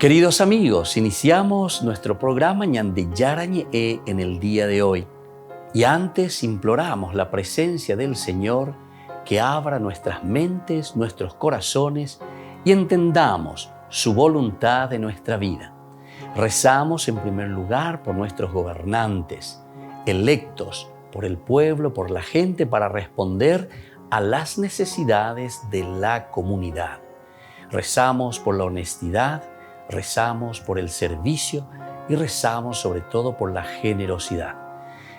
Queridos amigos, iniciamos nuestro programa Ñande Yarañe en el día de hoy. Y antes imploramos la presencia del Señor que abra nuestras mentes, nuestros corazones y entendamos su voluntad de nuestra vida. Rezamos en primer lugar por nuestros gobernantes, electos por el pueblo, por la gente, para responder a las necesidades de la comunidad. Rezamos por la honestidad, rezamos por el servicio y rezamos sobre todo por la generosidad.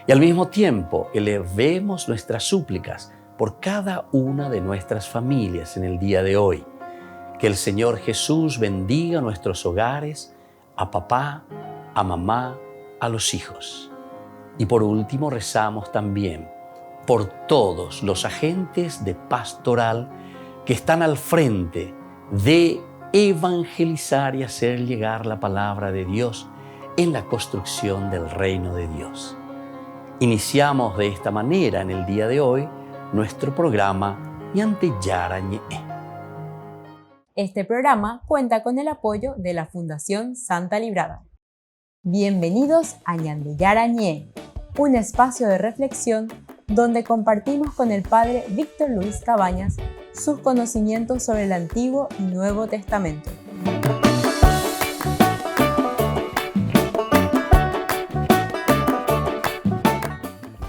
Y al mismo tiempo elevemos nuestras súplicas por cada una de nuestras familias en el día de hoy. Que el Señor Jesús bendiga nuestros hogares, a papá, a mamá, a los hijos. Y por último rezamos también por todos los agentes de pastoral que están al frente de evangelizar y hacer llegar la palabra de Dios en la construcción del reino de Dios. Iniciamos de esta manera en el día de hoy nuestro programa Ñande Yarañe. Este programa cuenta con el apoyo de la Fundación Santa Librada. Bienvenidos a Ñande Yarañe, un espacio de reflexión donde compartimos con el Padre Víctor Luis Cabañas sus conocimientos sobre el Antiguo y Nuevo Testamento.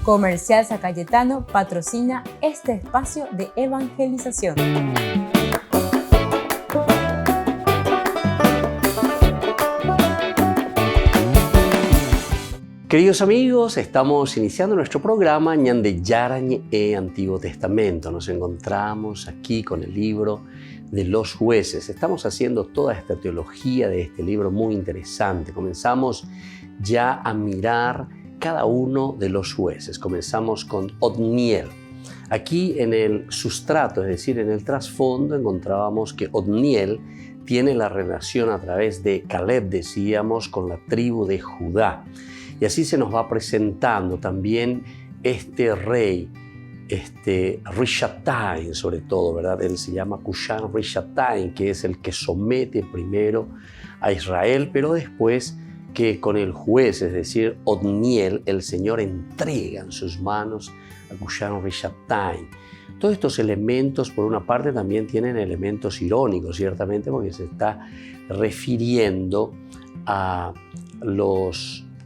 Comercial San Cayetano patrocina este espacio de evangelización. Queridos amigos, estamos iniciando nuestro programa Ñande Yarañe Antiguo Testamento. Nos encontramos aquí con el libro de los jueces. Estamos haciendo toda esta teología de este libro muy interesante. Comenzamos ya a mirar cada uno de los jueces. Comenzamos con Otniel. Aquí en el sustrato, es decir, en el trasfondo, encontrábamos que Otniel tiene la relación a través de Caleb, decíamos, con la tribu de Judá. Y así se nos va presentando también este rey, Rishathaim sobre todo, ¿verdad? Él se llama Cushan Rishathaim, que es el que somete primero a Israel, pero después que con el juez, es decir, Otniel, el Señor entrega en sus manos a Cushan Rishathaim. Todos estos elementos, por una parte, también tienen elementos irónicos, ciertamente, porque se está refiriendo a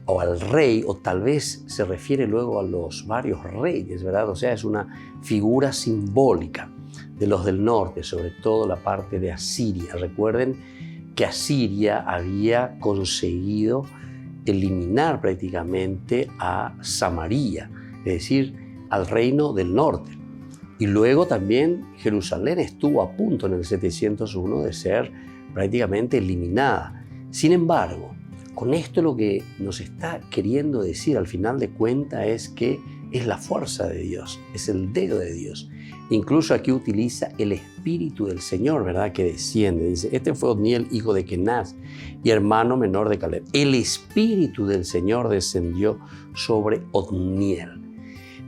o al rey, o tal vez se refiere luego a los varios reyes, ¿verdad? O sea, es una figura simbólica de los del norte, sobre todo la parte de Asiria. Recuerden que Asiria había conseguido eliminar prácticamente a Samaria, es decir, al reino del norte. Y luego también Jerusalén estuvo a punto en el 701 de ser prácticamente eliminada. Sin embargo, con esto lo que nos está queriendo decir al final de cuentas es que es la fuerza de Dios, es el dedo de Dios. Incluso aquí utiliza el Espíritu del Señor, ¿verdad? Que desciende. Dice, este fue Otniel, hijo de Kenaz y hermano menor de Caleb. El Espíritu del Señor descendió sobre Otniel.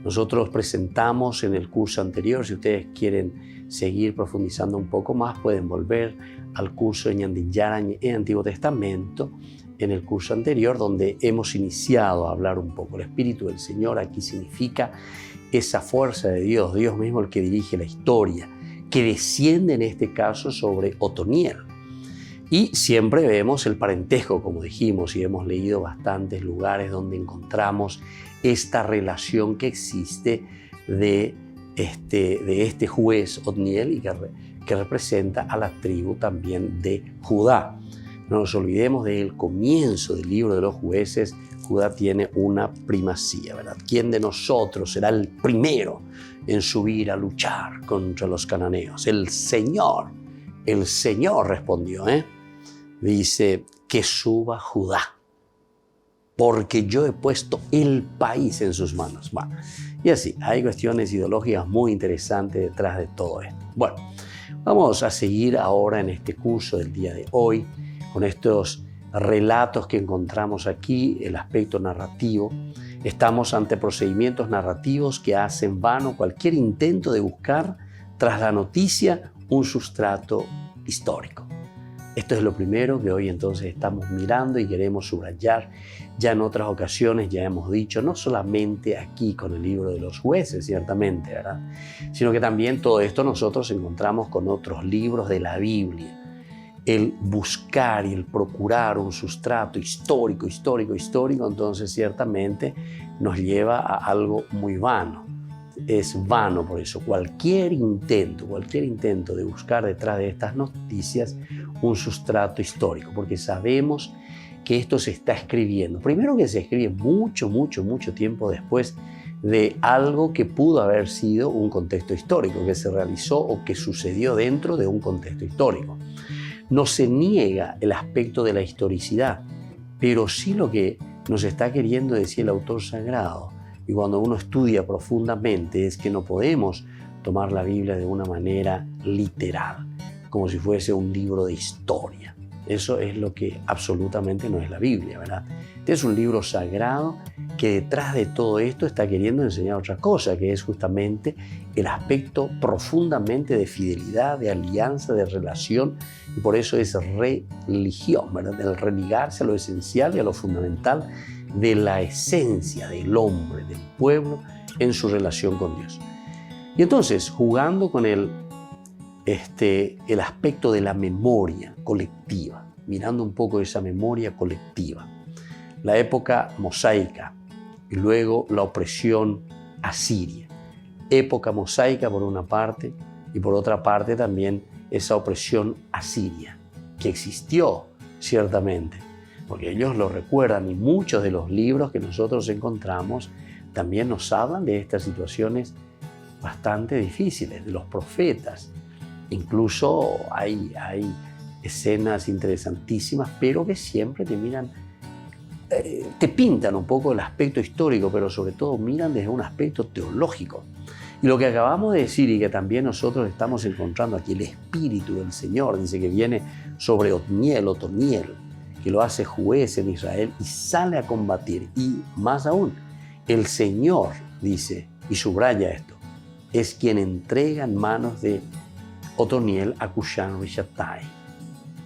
Nosotros presentamos en el curso anterior, si ustedes quieren seguir profundizando un poco más, pueden volver al curso de Ñande Yarañe Antiguo Testamento, en el curso anterior, donde hemos iniciado a hablar un poco. El Espíritu del Señor aquí significa esa fuerza de Dios, Dios mismo el que dirige la historia, que desciende en este caso sobre Otoniel. Y siempre vemos el parentesco, como dijimos, y hemos leído bastantes lugares donde encontramos esta relación que existe de este juez Otniel y que representa a la tribu también de Judá. No nos olvidemos del comienzo del libro de los jueces. Judá tiene una primacía, ¿verdad? ¿Quién de nosotros será el primero en subir a luchar contra los cananeos? El Señor respondió, dice, que suba Judá, porque yo he puesto el país en sus manos. Bueno, y así, hay cuestiones ideológicas muy interesantes detrás de todo esto. Bueno, vamos a seguir ahora en este curso del día de hoy, con estos relatos que encontramos aquí, el aspecto narrativo. Estamos ante procedimientos narrativos que hacen vano cualquier intento de buscar tras la noticia un sustrato histórico. Esto es lo primero que hoy entonces estamos mirando y queremos subrayar. Ya en otras ocasiones ya hemos dicho, no solamente aquí con el libro de los jueces, ciertamente, ¿verdad? Sino que también todo esto nosotros encontramos con otros libros de la Biblia. El buscar y el procurar un sustrato histórico, entonces ciertamente nos lleva a algo muy vano. Es vano por eso. Cualquier intento de buscar detrás de estas noticias un sustrato histórico, porque sabemos que esto se está escribiendo. Primero que se escribe mucho tiempo después de algo que pudo haber sido un contexto histórico, que se realizó o que sucedió dentro de un contexto histórico. No se niega el aspecto de la historicidad, pero sí lo que nos está queriendo decir el autor sagrado. Y cuando uno estudia profundamente es que no podemos tomar la Biblia de una manera literal, como si fuese un libro de historia. Eso es lo que absolutamente no es la Biblia, ¿verdad? Este es un libro sagrado que detrás de todo esto está queriendo enseñar otra cosa, que es justamente el aspecto profundamente de fidelidad, de alianza, de relación, y por eso es religión, ¿verdad? El religarse a lo esencial y a lo fundamental de la esencia del hombre, del pueblo, en su relación con Dios. Y entonces, jugando con el aspecto de la memoria colectiva, mirando un poco esa memoria colectiva, la época mosaica y luego la opresión asiria. Época mosaica por una parte y por otra parte también esa opresión asiria que existió ciertamente, porque ellos lo recuerdan y muchos de los libros que nosotros encontramos también nos hablan de estas situaciones bastante difíciles, de los profetas. Incluso hay escenas interesantísimas, pero que siempre te pintan un poco el aspecto histórico, pero sobre todo miran desde un aspecto teológico. Y lo que acabamos de decir y que también nosotros estamos encontrando aquí, el Espíritu del Señor, dice que viene sobre Otniel, que lo hace juez en Israel y sale a combatir. Y más aún, el Señor, dice, y subraya esto, es quien entrega en manos de Otoniel a Cushan-Rishathaim.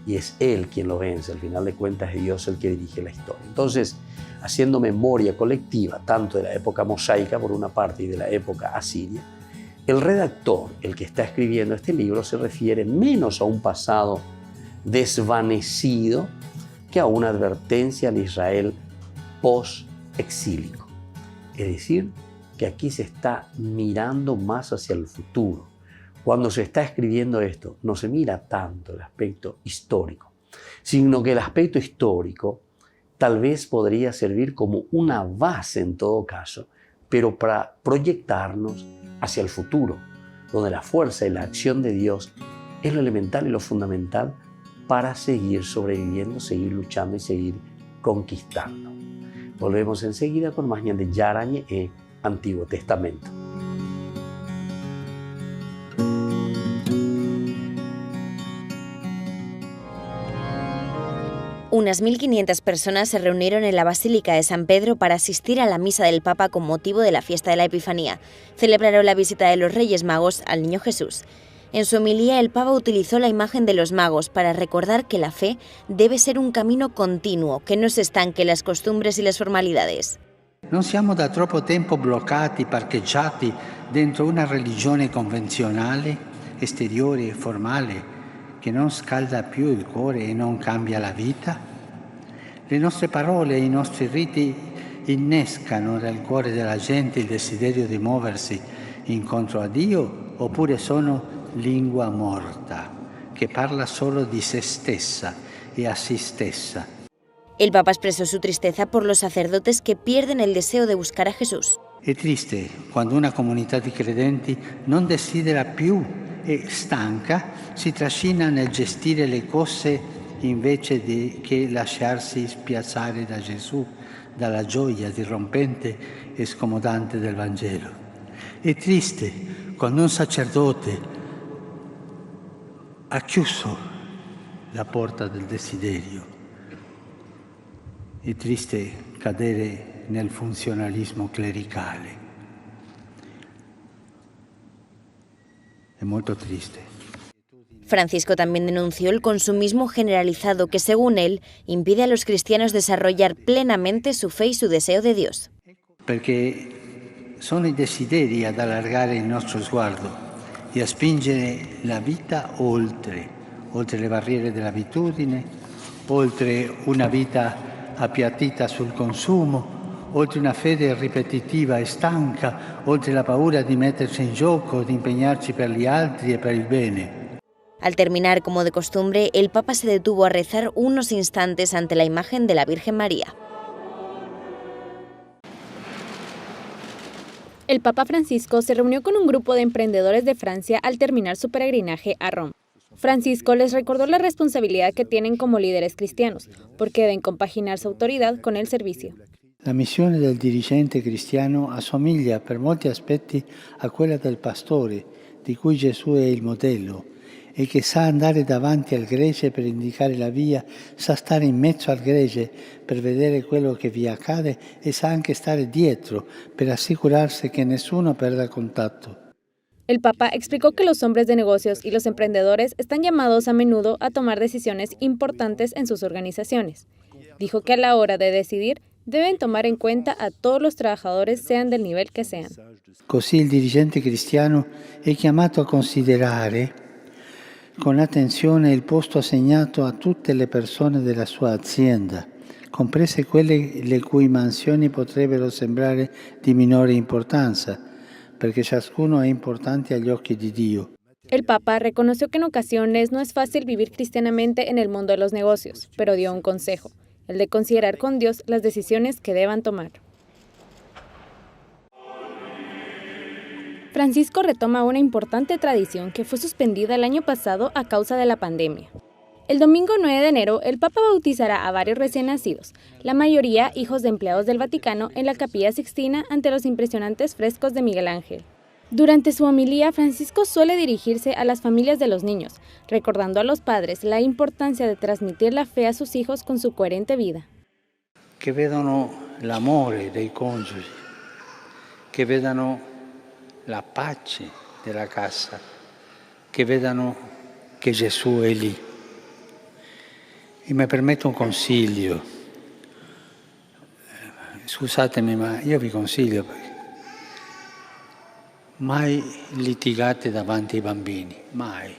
Y es él quien lo vence. Al final de cuentas es Dios el que dirige la historia. Entonces, haciendo memoria colectiva, tanto de la época mosaica por una parte y de la época asiria, el redactor, el que está escribiendo este libro, se refiere menos a un pasado desvanecido que a una advertencia al Israel post-exílico. Es decir, que aquí se está mirando más hacia el futuro. Cuando se está escribiendo esto, no se mira tanto el aspecto histórico, sino que el aspecto histórico tal vez podría servir como una base en todo caso, pero para proyectarnos hacia el futuro, donde la fuerza y la acción de Dios es lo elemental y lo fundamental para seguir sobreviviendo, seguir luchando y seguir conquistando. Volvemos enseguida con más de Yarañe e Antiguo Testamento. Unas 1.500 personas se reunieron en la Basílica de San Pedro para asistir a la misa del Papa con motivo de la fiesta de la Epifanía. Celebraron la visita de los Reyes Magos al Niño Jesús. En su homilía, el Papa utilizó la imagen de los magos para recordar que la fe debe ser un camino continuo, que no se estanque las costumbres y las formalidades. Non siamo da troppo tempo bloccati, parcheggiati dentro una religione convenzionale, esteriore e formale, che non scalda più il cuore e non cambia la vita? Le nostre parole e i nostri riti innescano nel cuore della gente il desiderio di muoversi incontro a Dio, oppure sono lingua morta, che parla solo di se stessa e a si stessa? El Papa expresó su tristeza por los sacerdotes que pierden el deseo de buscar a Jesús. È triste quando una comunità di credenti non desidera più e stanca si trascina nel gestire le cose invece che lasciarsi spiazzare da Gesù, dalla gioia dirompente e scomodante del Vangelo. È triste quando un sacerdote ha chiuso la porta del desiderio. È triste cadere nel funzionalismo clericale. È molto triste. Francisco también denunció el consumismo generalizado que, según él, impide a los cristianos desarrollar plenamente su fe y su deseo de Dios. Perché sono i desideri ad allargare il nostro sguardo e a spingere la vita oltre le barriere dell'abitudine, oltre una vita appiattita sul consumo, oltre una fede ripetitiva e stanca, oltre la paura di metterci in gioco, di impegnarci per gli altri e per il bene. Al terminar, como de costumbre, el Papa se detuvo a rezar unos instantes ante la imagen de la Virgen María. El Papa Francisco se reunió con un grupo de emprendedores de Francia al terminar su peregrinaje a Roma. Francisco les recordó la responsabilidad que tienen como líderes cristianos, porque deben compaginar su autoridad con el servicio. La missione del dirigente cristiano assomiglia per molti aspetti a quella del pastore, di cui Gesù è il modello, e che sa andare davanti al gregge per indicare la via, sa stare in mezzo al gregge per vedere quello che vi accade e sa anche stare dietro per assicurarsi che nessuno perda contatto. El Papa explicó que los hombres de negocios y los emprendedores están llamados a menudo a tomar decisiones importantes en sus organizaciones. Dijo que a la hora de decidir deben tomar en cuenta a todos los trabajadores, sean del nivel que sean. Così il dirigente cristiano è chiamato a considerare con attenzione il posto assegnato a tutte le persone della sua azienda, comprese quelle le cui mansioni potrebbero sembrare di minore importanza, perché ciascuno è importante agli occhi di Dio. El Papa reconoció que en ocasiones no es fácil vivir cristianamente en el mundo de los negocios, pero dio un consejo, el de considerar con Dios las decisiones que deban tomar. Francisco retoma una importante tradición que fue suspendida el año pasado a causa de la pandemia. El domingo 9 de enero, el Papa bautizará a varios recién nacidos, la mayoría hijos de empleados del Vaticano, en la Capilla Sixtina ante los impresionantes frescos de Miguel Ángel. Durante su homilía, Francisco suele dirigirse a las familias de los niños, recordando a los padres la importancia de transmitir la fe a sus hijos con su coherente vida. Che vedano l'amore dei coniugi, che vedano la pace della casa, che vedano che Gesù è lì. E mi permetto un consiglio, scusatemi ma io vi consiglio, mai litigate davanti ai bambini, mai.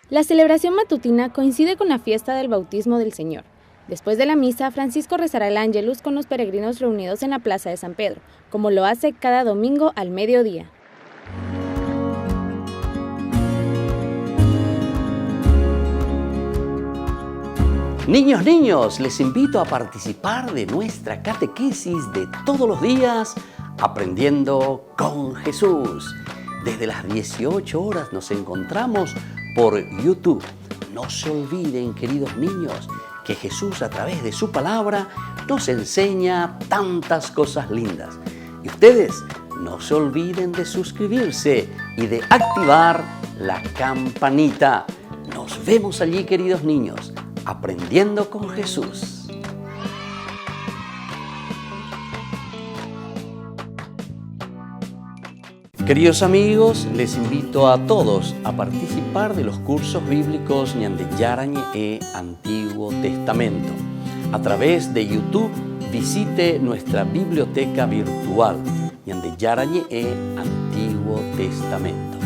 La celebración matutina coincide con la fiesta del bautismo del Señor. Después de la misa, Francisco rezará el Ángelus con los peregrinos reunidos en la Plaza de San Pedro, como lo hace cada domingo al mediodía. Niños, les invito a participar de nuestra catequesis de todos los días, Aprendiendo con Jesús. Desde las 18 horas nos encontramos por YouTube. No se olviden, queridos niños, que Jesús a través de su palabra nos enseña tantas cosas lindas. Y ustedes no se olviden de suscribirse y de activar la campanita. Nos vemos allí, queridos niños, Aprendiendo con Jesús. Queridos amigos, les invito a todos a participar de los cursos bíblicos Ñande Yarañe Antiguo Testamento. A través de YouTube visite nuestra biblioteca virtual Ñande Yarañe Antiguo Testamento.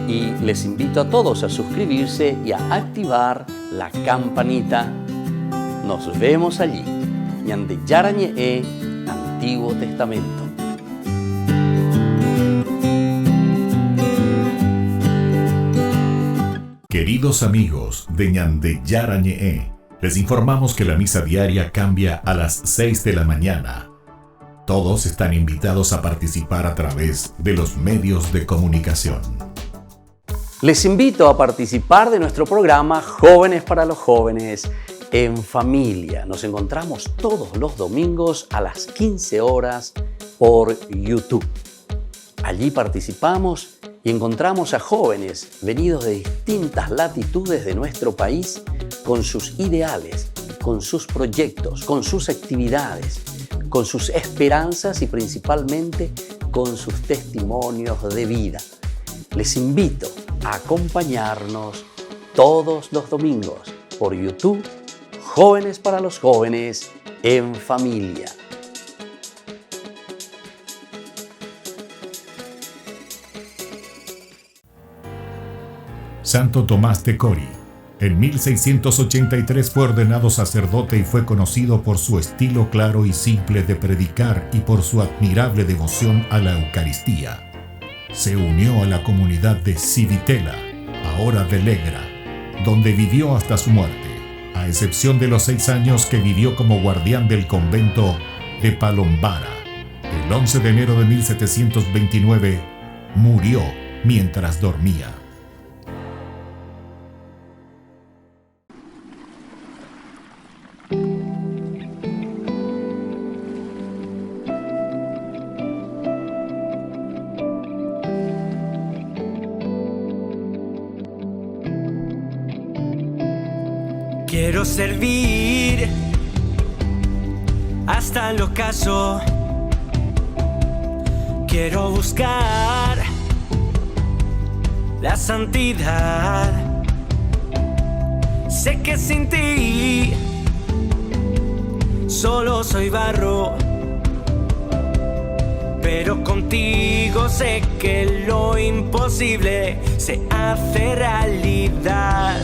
Y les invito a todos a suscribirse y a activar la campanita. Nos vemos allí. Ñande Yarañe Antiguo Testamento. Queridos amigos de Ñande Yarañe, les informamos que la misa diaria cambia a las 6 de la mañana. Todos están invitados a participar a través de los medios de comunicación. Les invito a participar de nuestro programa Jóvenes para los Jóvenes en Familia. Nos encontramos todos los domingos a las 15 horas por YouTube. Allí participamos y encontramos a jóvenes venidos de distintas latitudes de nuestro país con sus ideales, con sus proyectos, con sus actividades, con sus esperanzas y principalmente con sus testimonios de vida. Les invito acompañarnos todos los domingos por YouTube, Jóvenes para los Jóvenes en Familia. Santo Tomás de Cori. En 1683 fue ordenado sacerdote y fue conocido por su estilo claro y simple de predicar y por su admirable devoción a la Eucaristía. Se unió a la comunidad de Civitella, ahora de Legra, donde vivió hasta su muerte, a excepción de los 6 años que vivió como guardián del convento de Palombara. El 11 de enero de 1729 murió mientras dormía. Quiero servir hasta el ocaso. Quiero buscar la santidad. Sé que sin ti solo soy barro, pero contigo sé que lo imposible se hace realidad.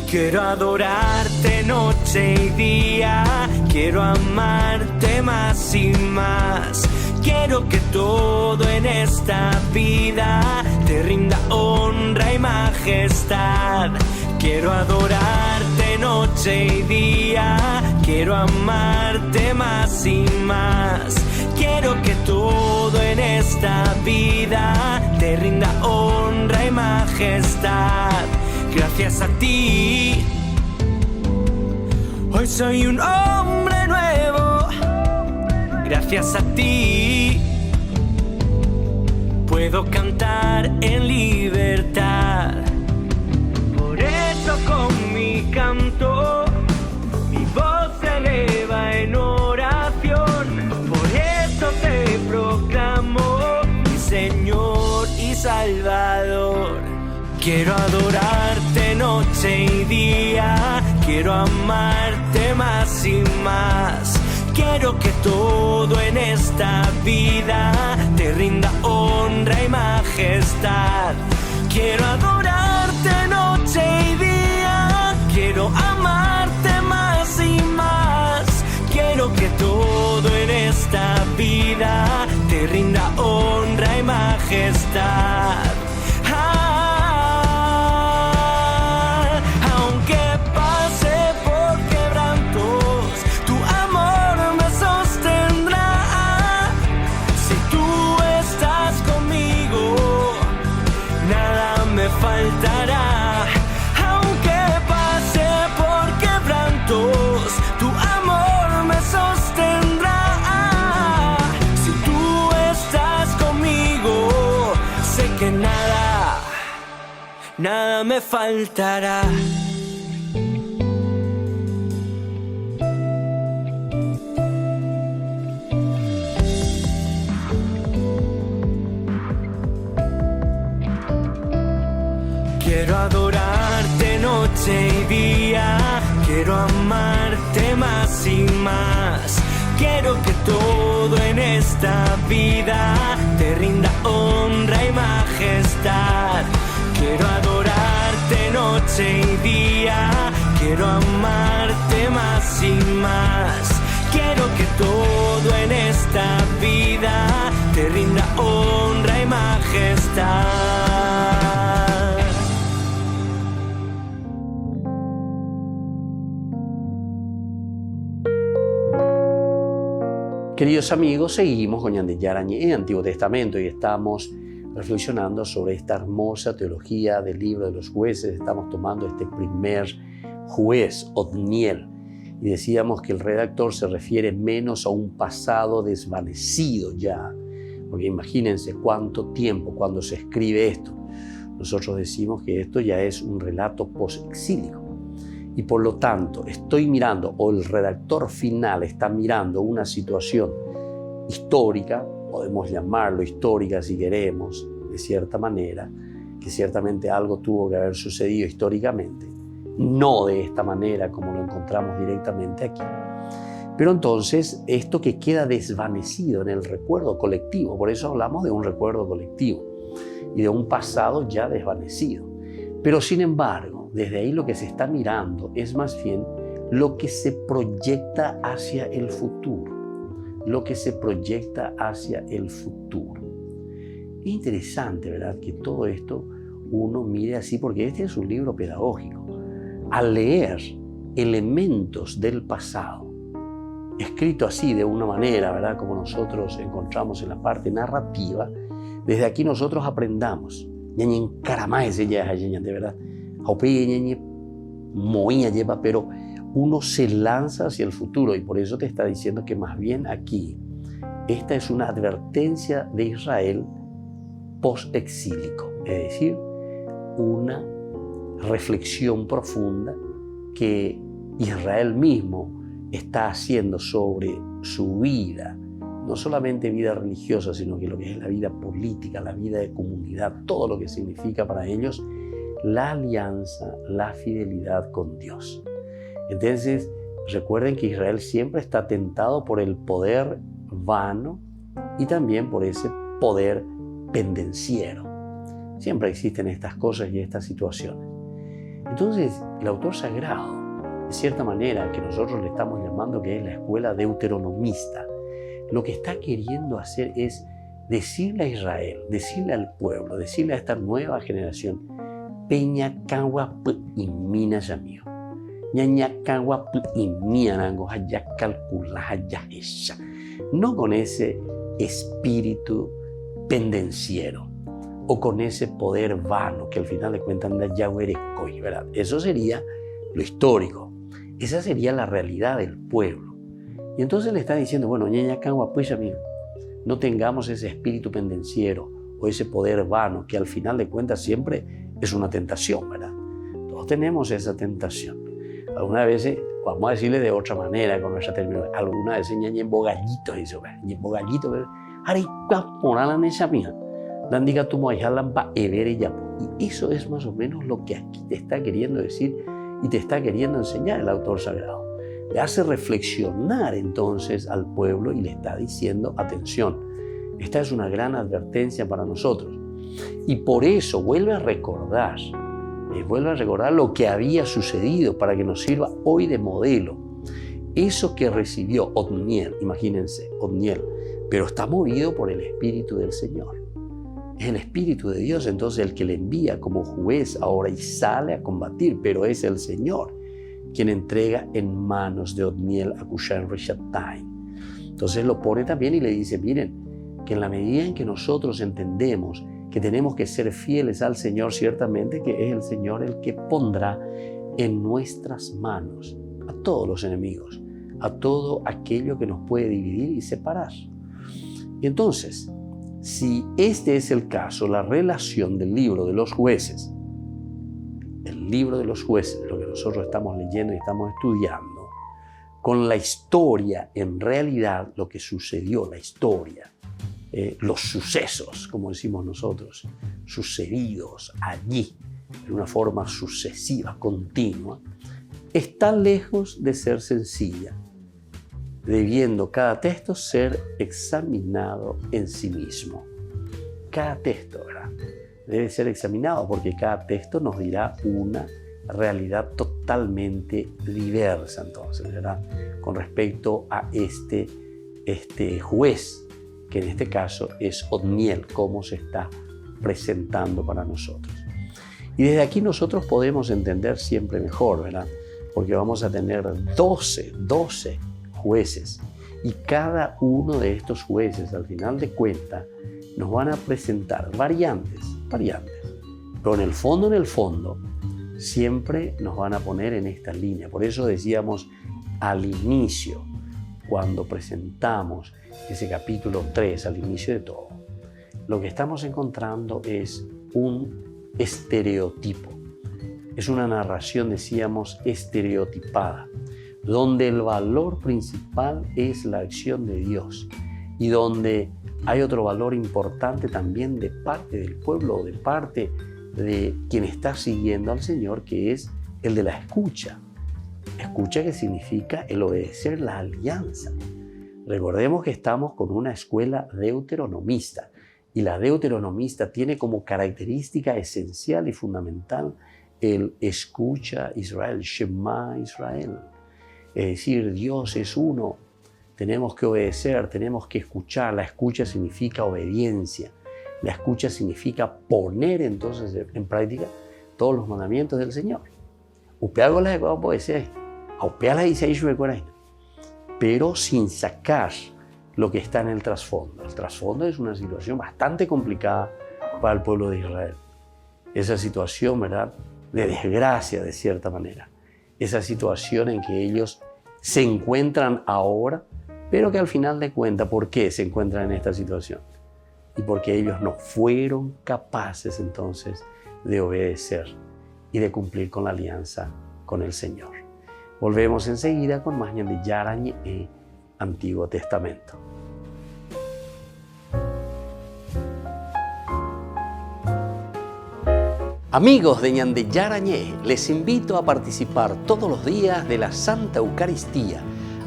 Quiero adorarte noche y día, quiero amarte más y más. Quiero que todo en esta vida te rinda honra y majestad. Quiero adorarte noche y día, quiero amarte más y más. Quiero que todo en esta vida te rinda honra y majestad. Gracias a ti, hoy soy un hombre nuevo. Gracias a ti, puedo cantar en libertad. Por eso con mi canto, mi voz se eleva en oración. Por eso te proclamo mi Señor y Salvador. Quiero adorarte noche y día, quiero amarte más y más. Quiero que todo en esta vida te rinda honra y majestad. Quiero adorarte noche y día, quiero amarte más y más. Quiero que todo en esta vida te rinda honra y majestad. Faltará, aunque pase por quebrantos, tu amor me sostendrá. Si tú estás conmigo, sé que nada me faltará. Quiero adorarte noche y día, quiero amarte más y más. Quiero que todo en esta vida te rinda honra y majestad. Quiero adorarte noche y día, quiero amarte más y más. Quiero que todo en esta vida te rinda honra y majestad. Queridos amigos, seguimos con Ñan de Yarañé, Antiguo Testamento, y estamos reflexionando sobre esta hermosa teología del libro de los jueces. Estamos tomando este primer juez, Otniel, y decíamos que el redactor se refiere menos a un pasado desvanecido ya, porque imagínense cuánto tiempo cuando se escribe esto. Nosotros decimos que esto ya es un relato post-exílico. Y por lo tanto, estoy mirando, o el redactor final está mirando una situación histórica, podemos llamarlo histórica si queremos, de cierta manera, que ciertamente algo tuvo que haber sucedido históricamente, no de esta manera como lo encontramos directamente aquí. Pero entonces esto que queda desvanecido en el recuerdo colectivo, por eso hablamos de un recuerdo colectivo y de un pasado ya desvanecido. Pero sin embargo, desde ahí lo que se está mirando es más bien lo que se proyecta hacia el futuro. Lo que se proyecta hacia el futuro. Es interesante, ¿verdad?, que todo esto uno mire así, porque este es un libro pedagógico. Al leer elementos del pasado, escrito así de una manera, ¿verdad?, como nosotros encontramos en la parte narrativa, desde aquí nosotros aprendamos. De verdad. Pero uno se lanza hacia el futuro y por eso te está diciendo que más bien aquí, esta es una advertencia de Israel post-exílico, es decir, una reflexión profunda que Israel mismo está haciendo sobre su vida, no solamente vida religiosa, sino que lo que es la vida política, la vida de comunidad, todo lo que significa para ellos la alianza, la fidelidad con Dios. Entonces, recuerden que Israel siempre está tentado por el poder vano y también por ese poder pendenciero. Siempre existen estas cosas y estas situaciones. Entonces, el autor sagrado, de cierta manera, que nosotros le estamos llamando que es la escuela deuteronomista, lo que está queriendo hacer es decirle a Israel, decirle al pueblo, decirle a esta nueva generación, Peña Kawa y Minas amigo. No con ese espíritu pendenciero o con ese poder vano que al final de cuentas anda yahuerecoy, ¿verdad? Eso sería lo histórico. Esa sería la realidad del pueblo. Y entonces le está diciendo, bueno, pues amigo, no tengamos ese espíritu pendenciero o ese poder vano que al final de cuentas siempre es una tentación, ¿verdad? Todos tenemos esa tentación. Algunas veces, vamos a decirle de otra manera con nuestra terminología, algunas veces ñañen bogallitos, dice, ñañen bogallitos, y eso es más o menos lo que aquí te está queriendo decir y te está queriendo enseñar el autor sagrado. Le hace reflexionar entonces al pueblo y le está diciendo, atención, esta es una gran advertencia para nosotros. Y por eso vuelve a recordar lo que había sucedido para que nos sirva hoy de modelo. Eso que recibió Otniel, imagínense, Otniel, pero está movido por el Espíritu del Señor. Es el Espíritu de Dios entonces el que le envía como juez ahora y sale a combatir, pero es el Señor quien entrega en manos de Otniel a Cushan Rishathaim. Entonces lo pone también y le dice, miren, que en la medida en que nosotros entendemos que tenemos que ser fieles al Señor, ciertamente que es el Señor el que pondrá en nuestras manos a todos los enemigos, a todo aquello que nos puede dividir y separar. Y entonces, si este es el caso, la relación del libro de los jueces, el libro de los jueces, lo que nosotros estamos leyendo y estamos estudiando, con la historia, en realidad lo que sucedió, la historia, los sucesos, como decimos nosotros, sucedidos allí, de una forma sucesiva, continua, está lejos de ser sencilla, debiendo cada texto ser examinado en sí mismo. Cada texto, ¿verdad?, debe ser examinado porque cada texto nos dirá una realidad totalmente diversa, entonces, ¿verdad?, con respecto a este juez, que en este caso es Otniel, cómo se está presentando para nosotros. Y desde aquí nosotros podemos entender siempre mejor, ¿verdad?, porque vamos a tener 12 jueces y cada uno de estos jueces al final de cuentas nos van a presentar variantes, pero en el fondo siempre nos van a poner en esta línea. Por eso decíamos al inicio, cuando presentamos ese capítulo 3, al inicio de todo, lo que estamos encontrando es un estereotipo. Es una narración, decíamos, estereotipada, donde el valor principal es la acción de Dios y donde hay otro valor importante también de parte del pueblo o de parte de quien está siguiendo al Señor, que es el de la escucha. Escucha que significa el obedecer la alianza. Recordemos que estamos con una escuela deuteronomista y la deuteronomista tiene como característica esencial y fundamental el escucha Israel, Shema Israel. Es decir, Dios es uno, tenemos que obedecer, tenemos que escuchar. La escucha significa obediencia, la escucha significa poner entonces en práctica todos los mandamientos del Señor. Pero sin sacar lo que está en el trasfondo. El trasfondo es una situación bastante complicada para el pueblo de Israel. Esa situación, ¿verdad?, de desgracia de cierta manera. Esa situación en que ellos se encuentran ahora, pero que al final de cuentas, ¿por qué se encuentran en esta situación? Y porque ellos no fueron capaces entonces de obedecer y de cumplir con la alianza con el Señor. Volvemos enseguida con más Ñan de Yara Ñe, Antiguo Testamento. Amigos de Ñan de Yara Ñe, les invito a participar todos los días de la Santa Eucaristía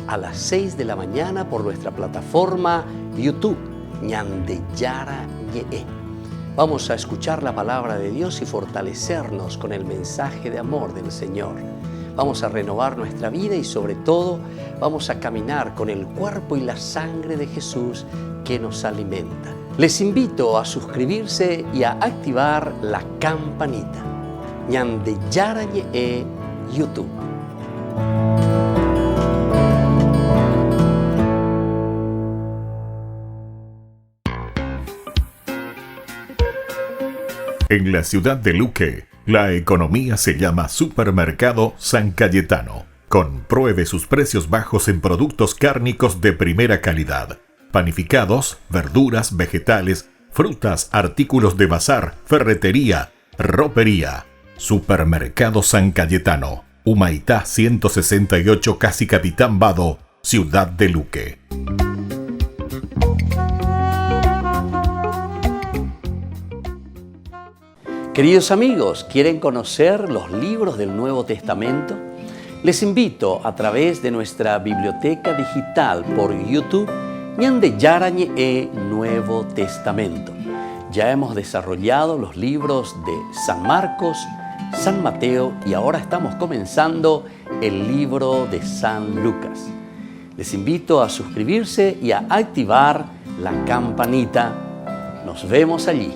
a las 6 de la mañana por nuestra plataforma YouTube, Ñan de Yara Ñe. Vamos a escuchar la palabra de Dios y fortalecernos con el mensaje de amor del Señor. Vamos a renovar nuestra vida y sobre todo vamos a caminar con el cuerpo y la sangre de Jesús que nos alimenta. Les invito a suscribirse y a activar la campanita. Ñan de Yara Ñe, YouTube. En la ciudad de Luque, la economía se llama Supermercado San Cayetano. Compruebe sus precios bajos en productos cárnicos de primera calidad. Panificados, verduras, vegetales, frutas, artículos de bazar, ferretería, ropería. Supermercado San Cayetano, Humaitá 168, Casi Capitán Vado, ciudad de Luque. Queridos amigos, ¿quieren conocer los libros del Nuevo Testamento? Les invito a través de nuestra biblioteca digital por YouTube, Ñan de Yara Ñe, Nuevo Testamento. Ya hemos desarrollado los libros de San Marcos, San Mateo y ahora estamos comenzando el libro de San Lucas. Les invito a suscribirse y a activar la campanita. Nos vemos allí.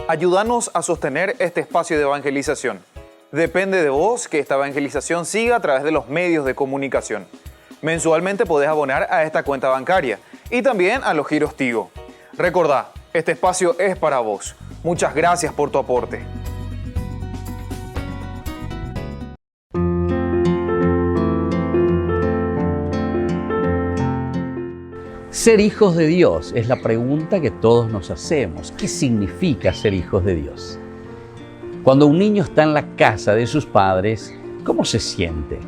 Ayúdanos a sostener este espacio de evangelización. Depende de vos que esta evangelización siga a través de los medios de comunicación. Mensualmente podés abonar a esta cuenta bancaria y también a los giros Tigo. Recordá, este espacio es para vos. Muchas gracias por tu aporte. Ser hijos de Dios es la pregunta que todos nos hacemos. ¿Qué significa ser hijos de Dios? Cuando un niño está en la casa de sus padres, ¿cómo se siente?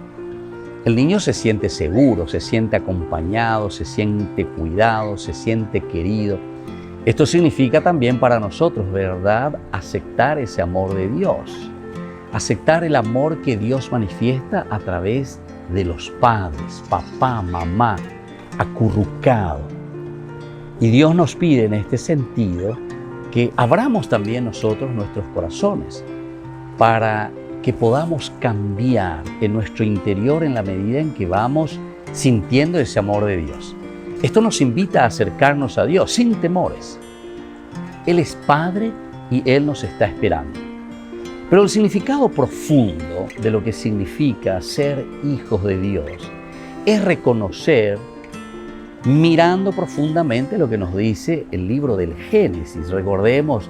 El niño se siente seguro, se siente acompañado, se siente cuidado, se siente querido. Esto significa también para nosotros, ¿verdad?, aceptar ese amor de Dios. Aceptar el amor que Dios manifiesta a través de los padres, papá, mamá, acurrucado. Y Dios nos pide en este sentido que abramos también nosotros nuestros corazones para que podamos cambiar en nuestro interior en la medida en que vamos sintiendo ese amor de Dios. Esto nos invita a acercarnos a Dios sin temores. Él es Padre y Él nos está esperando. Pero el significado profundo de lo que significa ser hijos de Dios es reconocer, mirando profundamente lo que nos dice el libro del Génesis. Recordemos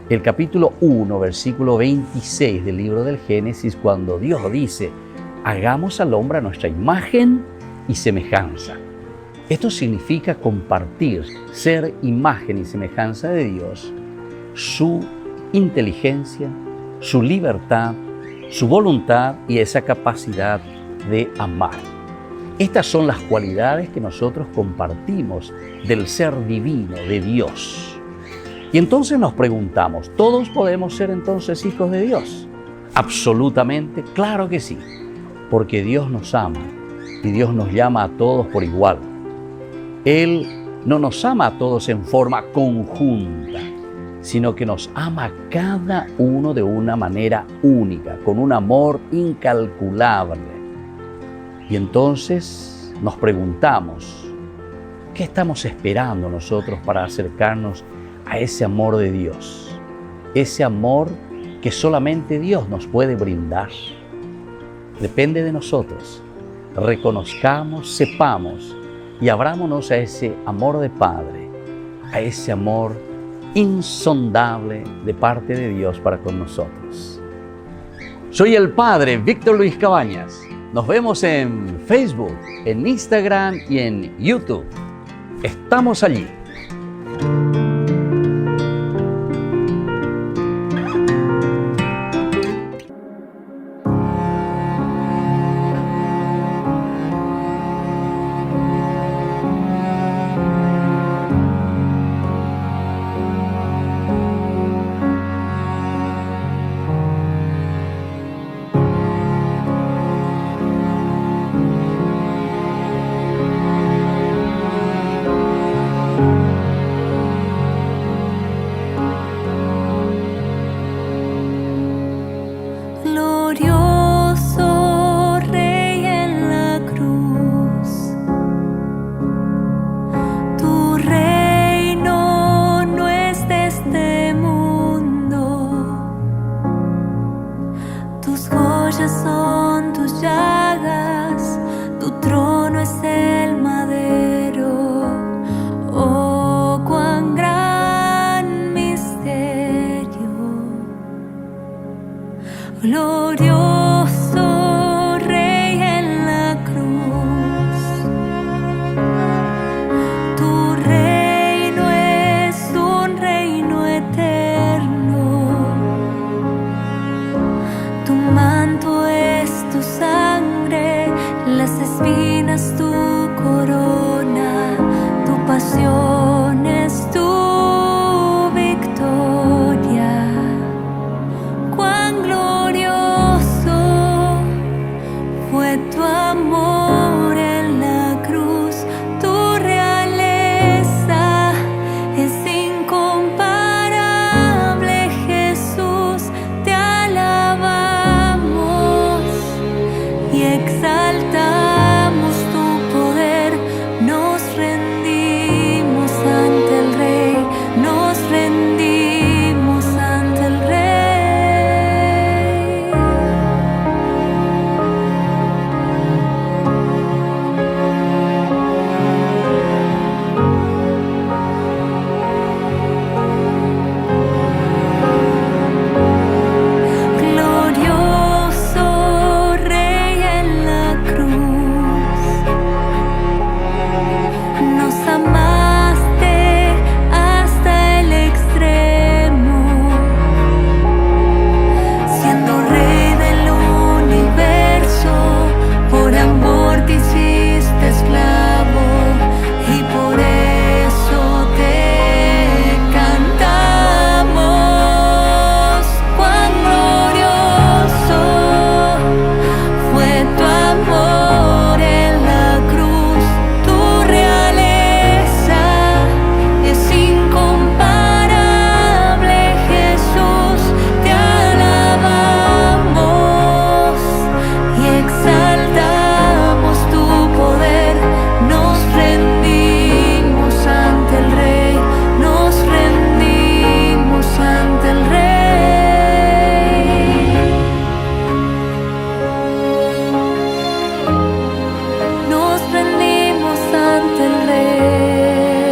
el capítulo 1, versículo 26 del libro del Génesis, cuando Dios dice: hagamos al hombre a nuestra imagen y semejanza. Esto significa compartir, ser imagen y semejanza de Dios, su inteligencia, su libertad, su voluntad y esa capacidad de amar. Estas son las cualidades que nosotros compartimos del ser divino, de Dios. Y entonces nos preguntamos, ¿todos podemos ser entonces hijos de Dios? Absolutamente, claro que sí, porque Dios nos ama y Dios nos llama a todos por igual. Él no nos ama a todos en forma conjunta, sino que nos ama a cada uno de una manera única, con un amor incalculable. Y entonces nos preguntamos, ¿qué estamos esperando nosotros para acercarnos a ese amor de Dios? Ese amor que solamente Dios nos puede brindar. Depende de nosotros. Reconozcamos, sepamos y abrámonos a ese amor de Padre, a ese amor insondable de parte de Dios para con nosotros. Soy el Padre Víctor Luis Cabañas. Nos vemos en Facebook, en Instagram y en YouTube. Estamos allí. Glorioso Rey en la cruz, tu reino es un reino eterno, tu manto es tu sangre, las espinas tu corona, tu pasión es tu victoria. Cuán glorioso fue tu amor en la cruz, tu realeza es incomparable, Jesús, te alabamos y exaltamos tu poder, nos rendimos ante el Rey, nos rendimos ante el Rey. Glorioso Rey en la cruz, nos amaste hasta el extremo, siendo Rey del universo, por amor te hiciste esclavo y por eso te cantamos. Cuán glorioso fue tu amor en la cruz, tu realeza es incomparable, Jesús, te alabamos y exaltamos tu poder, nos rendimos ante el Rey, nos rendimos ante el Rey. Nos rendimos ante el Rey.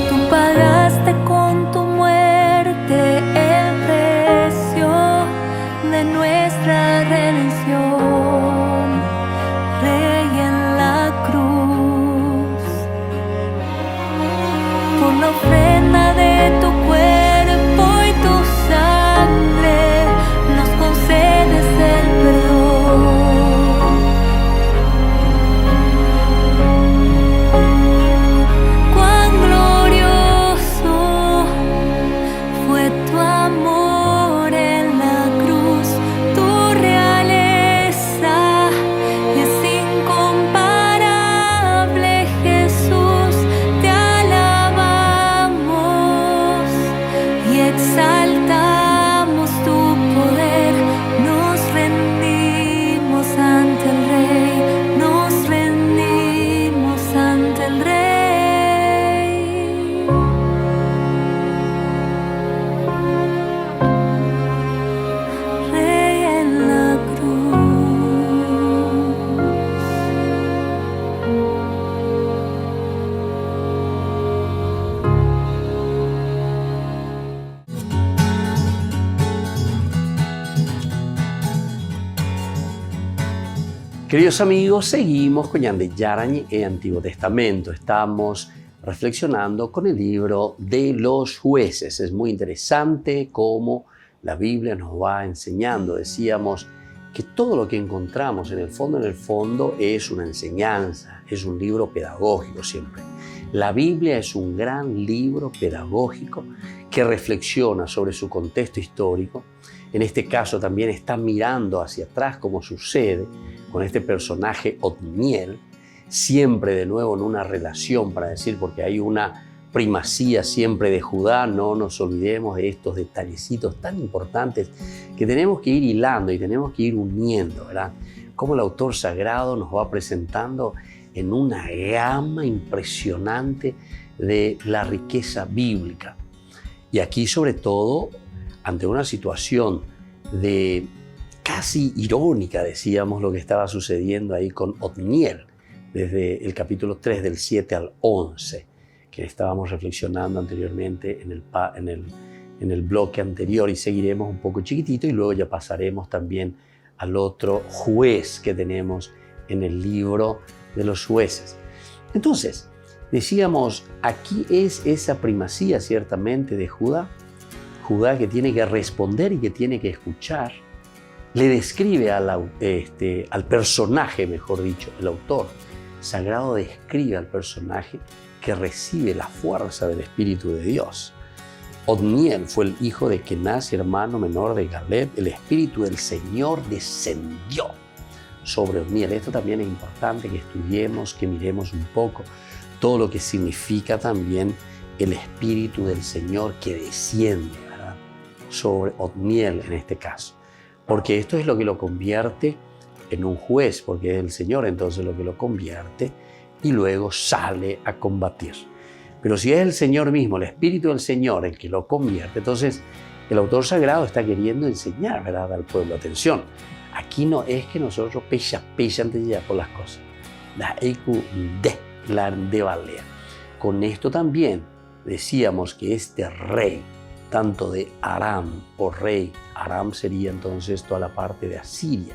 Tú pagaste con tu muerte el precio de nuestra redención, Rey en la cruz. Por la ofrenda de tu cuerpo y tu sangre nos Queridos amigos, seguimos con Ñan de Yarañe en Antiguo Testamento. Estamos reflexionando con el libro de los Jueces. Es muy interesante cómo la Biblia nos va enseñando. Decíamos que todo lo que encontramos en el fondo es una enseñanza, es un libro pedagógico siempre. La Biblia es un gran libro pedagógico que reflexiona sobre su contexto histórico. En este caso también está mirando hacia atrás, como sucede con este personaje Otniel, siempre de nuevo en una relación, para decir, porque hay una primacía siempre de Judá. No nos olvidemos de estos detallecitos tan importantes que tenemos que ir hilando y tenemos que ir uniendo, ¿verdad? Como el autor sagrado nos va presentando en una gama impresionante de la riqueza bíblica. Y aquí, sobre todo, ante una situación de casi irónica, decíamos, lo que estaba sucediendo ahí con Otniel, desde el capítulo 3, del 7 al 11, que estábamos reflexionando anteriormente en el bloque anterior, y seguiremos un poco chiquitito y luego ya pasaremos también al otro juez que tenemos en el libro de los jueces. Entonces, decíamos, aquí es esa primacía ciertamente de Judá que tiene que responder y que tiene que escuchar. Le describe al personaje, mejor dicho, el autor sagrado describe al personaje que recibe la fuerza del Espíritu de Dios. Otniel fue el hijo de Kenaz, hermano menor de Caleb. El Espíritu del Señor descendió sobre Otniel. Esto también es importante que estudiemos, que miremos un poco todo lo que significa también el Espíritu del Señor que desciende, ¿verdad?, sobre Otniel en este caso. Porque esto es lo que lo convierte en un juez, porque es el Señor entonces lo que lo convierte y luego sale a combatir. Pero si es el Señor mismo, el Espíritu del Señor el que lo convierte, entonces el autor sagrado está queriendo enseñar, ¿verdad?, al pueblo. Atención, aquí no es que nosotros pecha antes de llegar por las cosas. La de valea. Con esto también decíamos que este rey, tanto de Aram o rey, Aram sería entonces toda la parte de Asiria.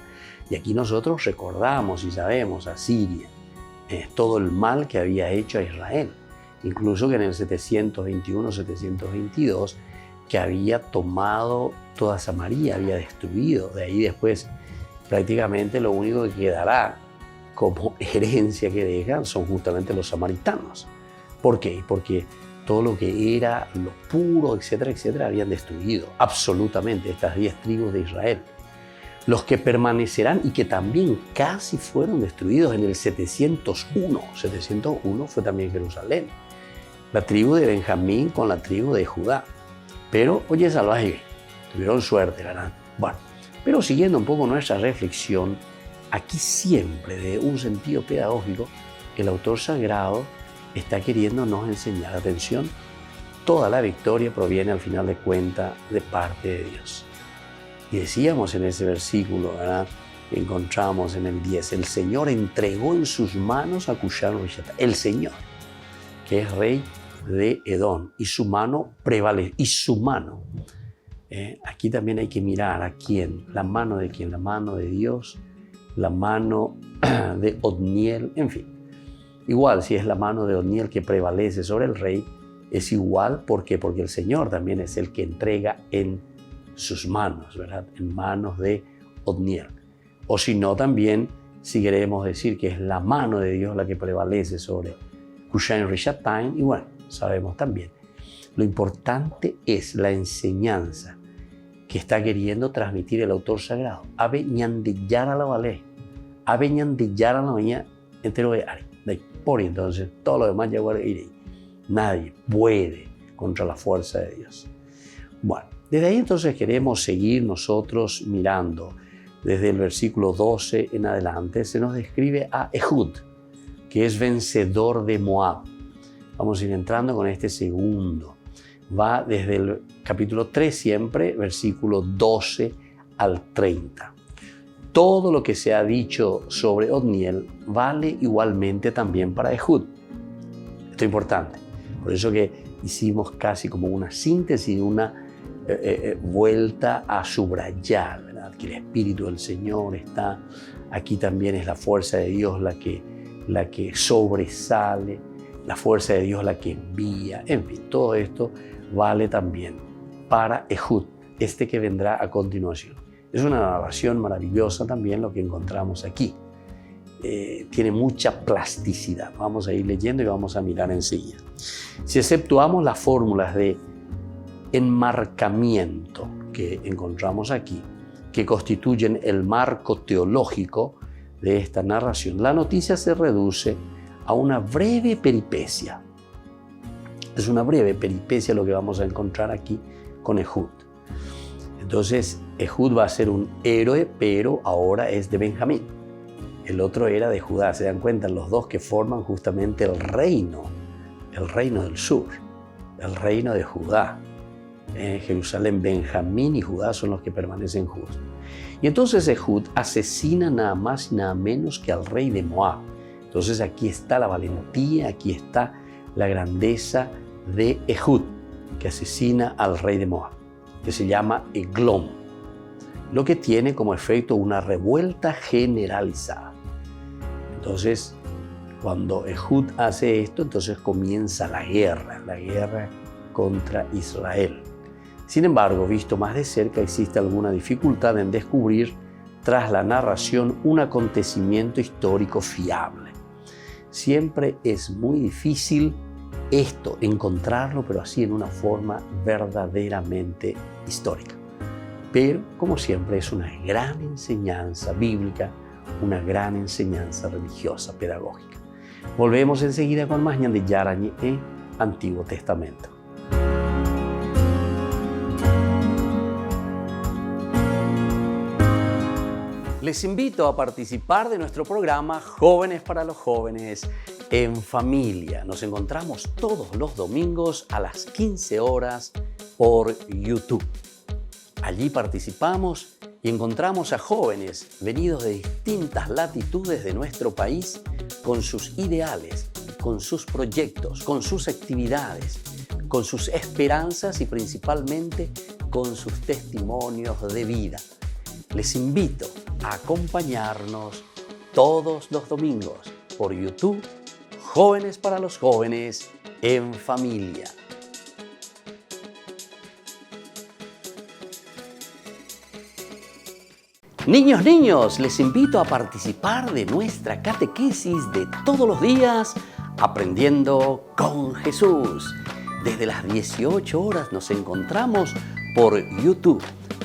Y aquí nosotros recordamos y sabemos Asiria, todo el mal que había hecho a Israel. Incluso que en el 721-722, que había tomado toda Samaria, había destruido. De ahí después prácticamente lo único que quedará como herencia que dejan son justamente los samaritanos. ¿Por qué? Porque todo lo que era lo puro, etcétera, etcétera, habían destruido absolutamente estas 10 tribus de Israel. Los que permanecerán y que también casi fueron destruidos en el 701. 701 fue también Jerusalén. La tribu de Benjamín con la tribu de Judá. Pero, oye, salvaje, tuvieron suerte, ¿verdad? Bueno, pero siguiendo un poco nuestra reflexión, aquí siempre de un sentido pedagógico, el autor sagrado está queriéndonos enseñar. Atención, toda la victoria proviene al final de cuentas de parte de Dios. Y decíamos en ese versículo, ¿verdad?, que encontramos en el 10, el Señor entregó en sus manos a Cushan Rishathaim, el Señor, que es rey de Edom, y su mano prevalece, y su mano. Aquí también hay que mirar a quién, la mano de quién, la mano de Dios, la mano de Otniel, en fin. Igual, si es la mano de Otniel que prevalece sobre el rey, es igual. ¿Por qué? Porque el Señor también es el que entrega en sus manos, ¿verdad?, en manos de Otniel. O si no, también, si queremos decir que es la mano de Dios la que prevalece sobre Cushan Rishathaim, y bueno, sabemos también. Lo importante es la enseñanza que está queriendo transmitir el autor sagrado. Abe Ñan de Yara la Valé, Abe Ñan de Yara la Mañana, entero de Ari. Por entonces, todo lo demás ya iré. Nadie puede contra la fuerza de Dios. Bueno, desde ahí entonces queremos seguir nosotros mirando. Desde el versículo 12 en adelante se nos describe a Ehud, que es vencedor de Moab. Vamos a ir entrando con este segundo. Va desde el capítulo 3 siempre, versículo 12 al 30. Todo lo que se ha dicho sobre Otniel vale igualmente también para Ehud. Esto es importante. Por eso que hicimos casi como una síntesis, una vuelta a subrayar, ¿verdad?, que el Espíritu del Señor está Aquí también es la fuerza de Dios la que sobresale, la fuerza de Dios la que envía. En fin, todo esto vale también para Ehud, este que vendrá a continuación. Es una narración maravillosa también lo que encontramos aquí. Tiene mucha plasticidad. Vamos a ir leyendo y vamos a mirar enseguida. Si exceptuamos las fórmulas de enmarcamiento que encontramos aquí, que constituyen el marco teológico de esta narración, la noticia se reduce a una breve peripecia. Es una breve peripecia lo que vamos a encontrar aquí con Ehud. Entonces, Ehud va a ser un héroe, pero ahora es de Benjamín. El otro era de Judá. Se dan cuenta los dos que forman justamente el reino del sur, el reino de Judá. Jerusalén, Benjamín y Judá son los que permanecen juntos. Y entonces Ehud asesina nada más y nada menos que al rey de Moab. Entonces aquí está la valentía, aquí está la grandeza de Ehud, que asesina al rey de Moab, que se llama Eglón, lo que tiene como efecto una revuelta generalizada. Entonces, cuando Ehud hace esto, entonces comienza la guerra contra Israel. Sin embargo, visto más de cerca, existe alguna dificultad en descubrir, tras la narración, un acontecimiento histórico fiable. Siempre es muy difícil encontrarlo, pero así en una forma verdaderamente histórica. Pero, como siempre, es una gran enseñanza bíblica, una gran enseñanza religiosa, pedagógica. Volvemos enseguida con más Ñan de Yarañe en Antiguo Testamento. Les invito a participar de nuestro programa Jóvenes para los Jóvenes en Familia. Nos encontramos todos los domingos a las 15 horas por YouTube. Allí participamos y encontramos a jóvenes venidos de distintas latitudes de nuestro país con sus ideales, con sus proyectos, con sus actividades, con sus esperanzas y principalmente con sus testimonios de vida. Les invito a acompañarnos todos los domingos por YouTube, Jóvenes para los Jóvenes en Familia. Niños, les invito a participar de nuestra catequesis de todos los días, Aprendiendo con Jesús. Desde las 18 horas nos encontramos por YouTube.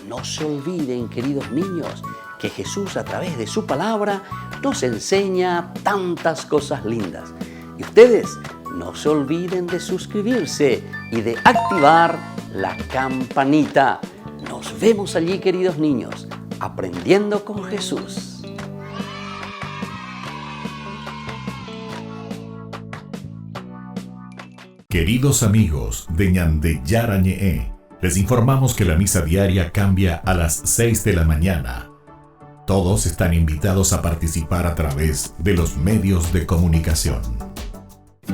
No se olviden, queridos niños, que Jesús a través de su palabra nos enseña tantas cosas lindas. Y ustedes no se olviden de suscribirse y de activar la campanita. Nos vemos allí, queridos niños, Aprendiendo con Jesús. Queridos amigos de Ñan de Yarañe, les informamos que la misa diaria cambia a las 6 de la mañana. Todos están invitados a participar a través de los medios de comunicación.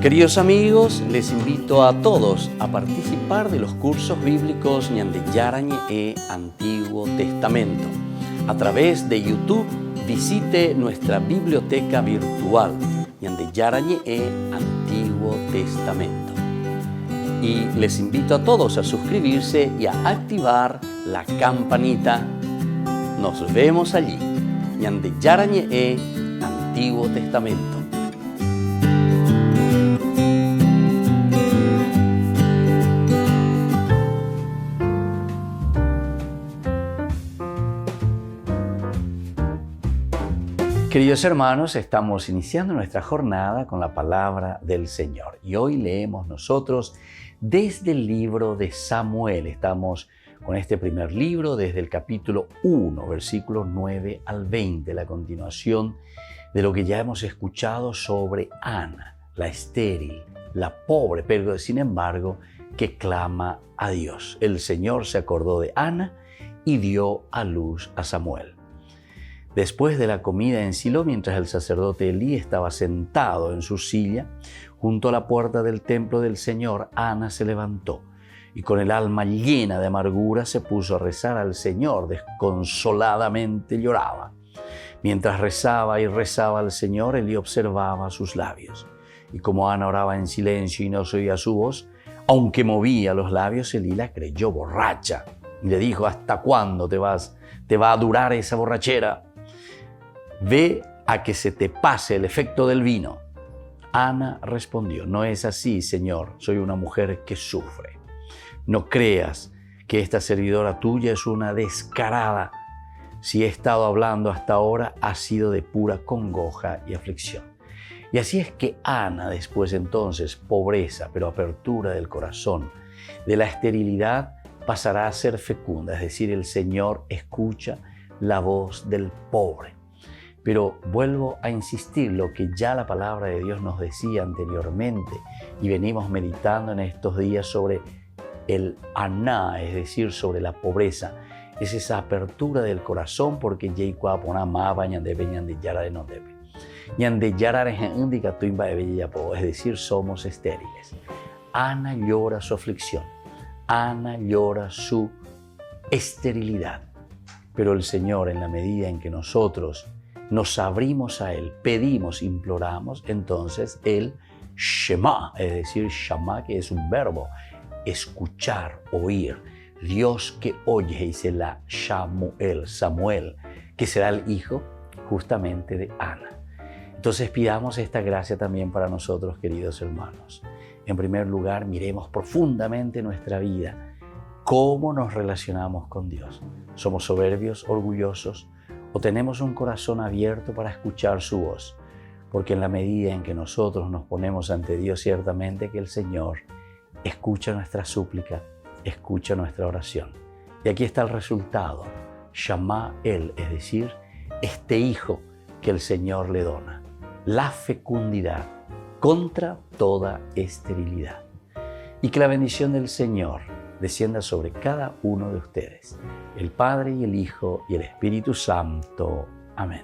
Queridos amigos, les invito a todos a participar de los cursos bíblicos Ñan de Yarañe Antiguo Testamento. A través de YouTube, visite nuestra biblioteca virtual Ñan de Yarañe Antiguo Testamento. Y les invito a todos a suscribirse y a activar la campanita. Nos vemos allí, Ñan de Yarañe Antiguo Testamento. Queridos hermanos, estamos iniciando nuestra jornada con la palabra del Señor y hoy leemos nosotros desde el libro de Samuel. Estamos con este primer libro desde el capítulo 1, versículos 9 al 20, la continuación de lo que ya hemos escuchado sobre Ana, la estéril, la pobre, pero sin embargo que clama a Dios. El Señor se acordó de Ana y dio a luz a Samuel. Después de la comida en Silo, mientras el sacerdote Elí estaba sentado en su silla, junto a la puerta del templo del Señor, Ana se levantó y con el alma llena de amargura se puso a rezar al Señor, desconsoladamente lloraba. Mientras rezaba y rezaba al Señor, Elí observaba sus labios. Y como Ana oraba en silencio y no se oía su voz, aunque movía los labios, Elí la creyó borracha. Y le dijo: ¿hasta cuándo te va a durar esa borrachera? Ve a que se te pase el efecto del vino. Ana respondió: no es así, Señor, soy una mujer que sufre. No creas que esta servidora tuya es una descarada. Si he estado hablando hasta ahora, ha sido de pura congoja y aflicción. Y así es que Ana, después entonces, pobreza, pero apertura del corazón, de la esterilidad, pasará a ser fecunda, es decir, el Señor escucha la voz del pobre. Pero vuelvo a insistir lo que ya la palabra de Dios nos decía anteriormente y venimos meditando en estos días sobre el aná, es decir, sobre la pobreza. Es esa apertura del corazón porque es decir, somos estériles. Ana llora su aflicción, Ana llora su esterilidad. Pero el Señor, en la medida en que nosotros nos abrimos a Él, pedimos, imploramos, entonces Él Shema, es decir, Shama, que es un verbo, escuchar, oír. Dios que oye, dice la Samuel, que será el hijo justamente de Ana. Entonces pidamos esta gracia también para nosotros, queridos hermanos. En primer lugar, miremos profundamente nuestra vida, cómo nos relacionamos con Dios. ¿Somos soberbios, orgullosos, o tenemos un corazón abierto para escuchar su voz? Porque en la medida en que nosotros nos ponemos ante Dios, ciertamente que el Señor escucha nuestra súplica, escucha nuestra oración. Y aquí está el resultado. Shama él, es decir, este hijo que el Señor le dona. La fecundidad contra toda esterilidad. Y que la bendición del Señor descienda sobre cada uno de ustedes, el Padre y el Hijo y el Espíritu Santo. Amén.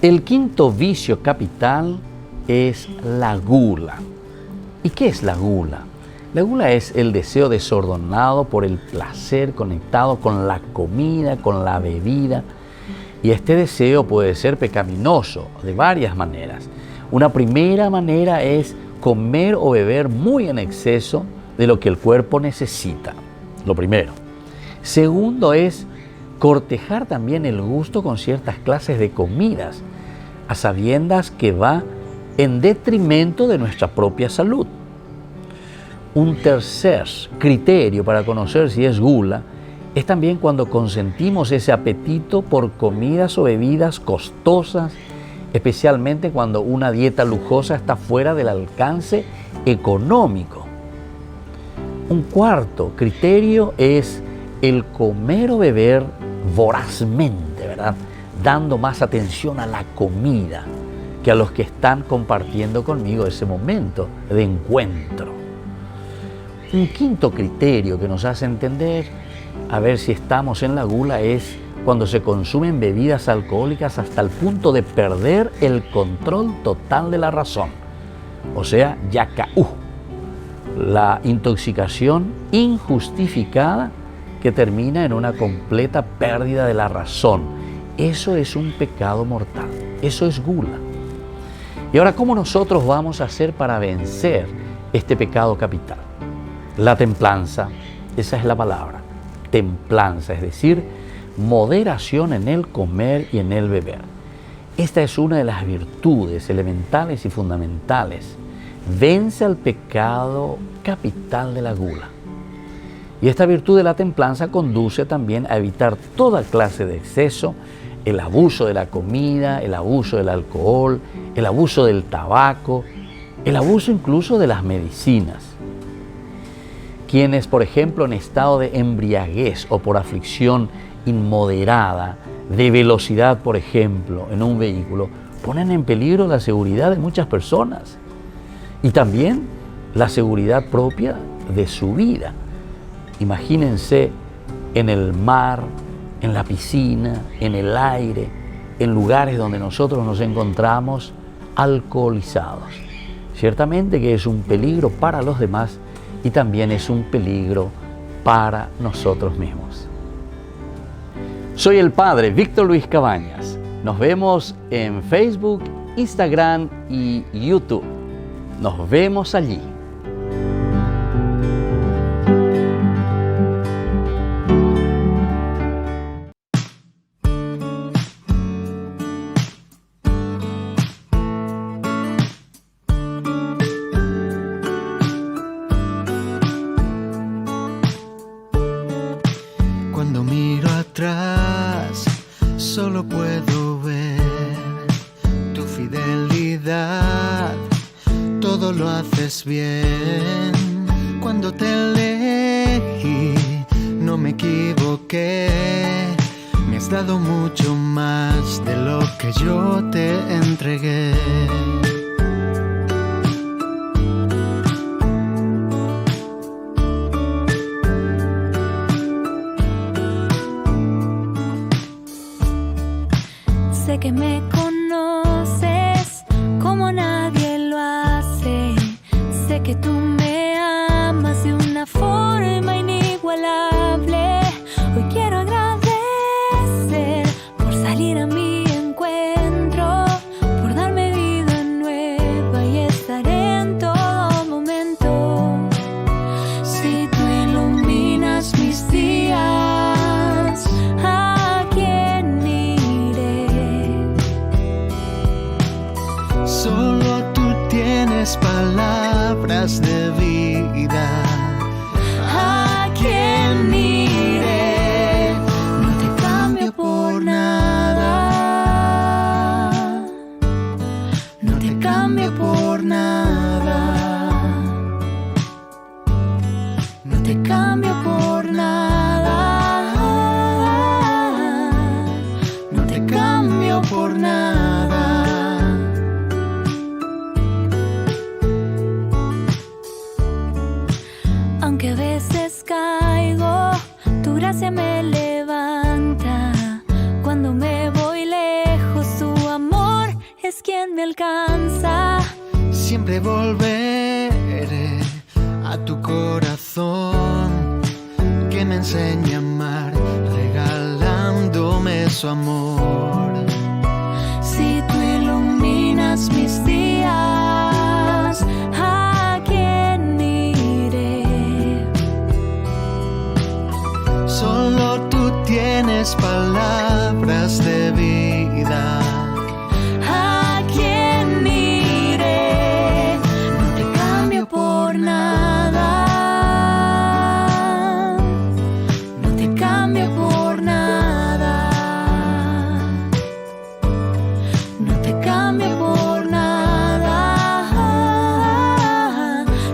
El quinto vicio capital es la gula. ¿Y qué es la gula? La gula es el deseo desordenado por el placer conectado con la comida, con la bebida. Y este deseo puede ser pecaminoso de varias maneras. Una primera manera es comer o beber muy en exceso de lo que el cuerpo necesita. Lo primero. Segundo es cortejar también el gusto con ciertas clases de comidas, a sabiendas que va en detrimento de nuestra propia salud. Un tercer criterio para conocer si es gula es también cuando consentimos ese apetito por comidas o bebidas costosas, especialmente cuando una dieta lujosa está fuera del alcance económico. Un cuarto criterio es el comer o beber vorazmente, ¿verdad? Dando más atención a la comida que a los que están compartiendo conmigo ese momento de encuentro. Un quinto criterio que nos hace entender a ver si estamos en la gula es cuando se consumen bebidas alcohólicas hasta el punto de perder el control total de la razón. O sea, yakaú, la intoxicación injustificada que termina en una completa pérdida de la razón. Eso es un pecado mortal, eso es gula. Y ahora, ¿cómo nosotros vamos a hacer para vencer este pecado capital? La templanza, esa es la palabra, templanza, es decir, moderación en el comer y en el beber. Esta es una de las virtudes elementales y fundamentales. Vence al pecado capital de la gula. Y esta virtud de la templanza conduce también a evitar toda clase de exceso, el abuso de la comida, el abuso del alcohol, el abuso del tabaco, el abuso incluso de las medicinas. Quienes, por ejemplo, en estado de embriaguez o por aflicción inmoderada, de velocidad, por ejemplo, en un vehículo, ponen en peligro la seguridad de muchas personas y también la seguridad propia de su vida. Imagínense en el mar, en la piscina, en el aire, en lugares donde nosotros nos encontramos alcoholizados. Ciertamente que es un peligro para los demás y también es un peligro para nosotros mismos. Soy el Padre Víctor Luis Cabañas. Nos vemos en Facebook, Instagram y YouTube. Nos vemos allí. Cuando miro atrás, solo puedo ver tu fidelidad. Todo lo haces bien. Cuando te elegí, no me equivoqué. Me has dado mucho más de lo que yo te entregué. Sé que me conoces como nadie lo hace. Sé que tú me amas de una forma inigualable. Hoy quiero agradecer por salir a mi encuentro, por darme vida nueva y estar en todo momento. Si tú iluminas mis días, ¿a quién iré? Solo tú tienes palabras de vida. ¿A quién iré? No te cambio por nada. No te cambio por nada. No te cambio por nada. No te cambio por nada. Aunque a veces caigo, tu gracia me levanta. Cuando me voy lejos, tu amor es quien me alcanza. Siempre volveré a tu corazón, que me enseña a amar, regalándome su amor. Si tú iluminas mis días, ¿a quién iré? Solo tú tienes palabras de vida. ¿A quién iré? No te cambio por nada. No te cambio por nada. No te cambio por nada.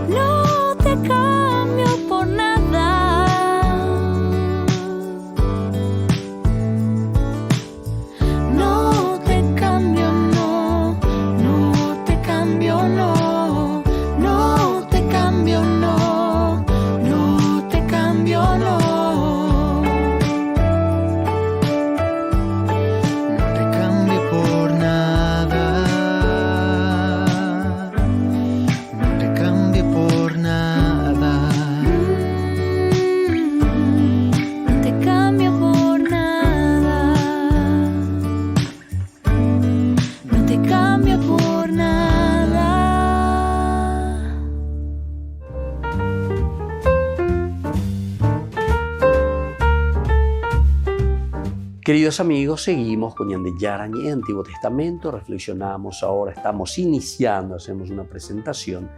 No te cambio por nada. No te cambio, no. No te cambio, no. No te cambio, no. No te cambio, no. No te cambio por nada. No te cambio por nada. No te cambio por nada. No te cambio por nada. Queridos amigos, seguimos con Ñan de Yarañé, Antiguo Testamento, reflexionamos ahora, estamos iniciando, hacemos una presentación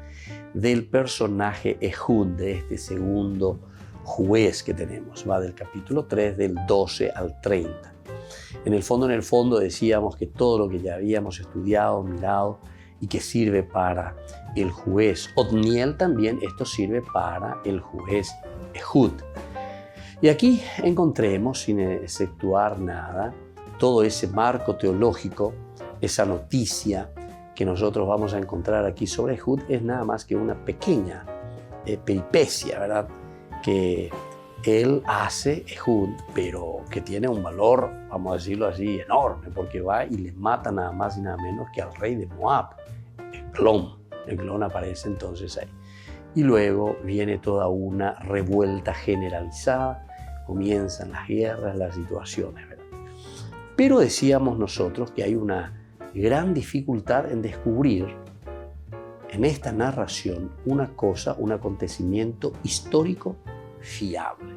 del personaje Ehud, de este segundo juez que tenemos, va del capítulo 3, del 12 al 30. En el fondo decíamos que todo lo que ya habíamos estudiado, mirado y que sirve para el juez Otniel, también esto sirve para el juez Ehud. Y aquí encontremos, sin exceptuar nada, todo ese marco teológico, esa noticia que nosotros vamos a encontrar aquí sobre Ehud es nada más que una pequeña peripecia, ¿verdad? Que él hace Ehud, pero que tiene un valor, vamos a decirlo así, enorme, porque va y le mata nada más y nada menos que al rey de Moab, Eglón. Eglón aparece entonces ahí. Y luego viene toda una revuelta generalizada, comienzan las guerras, las situaciones, ¿verdad? Pero decíamos nosotros que hay una gran dificultad en descubrir en esta narración una cosa, un acontecimiento histórico fiable,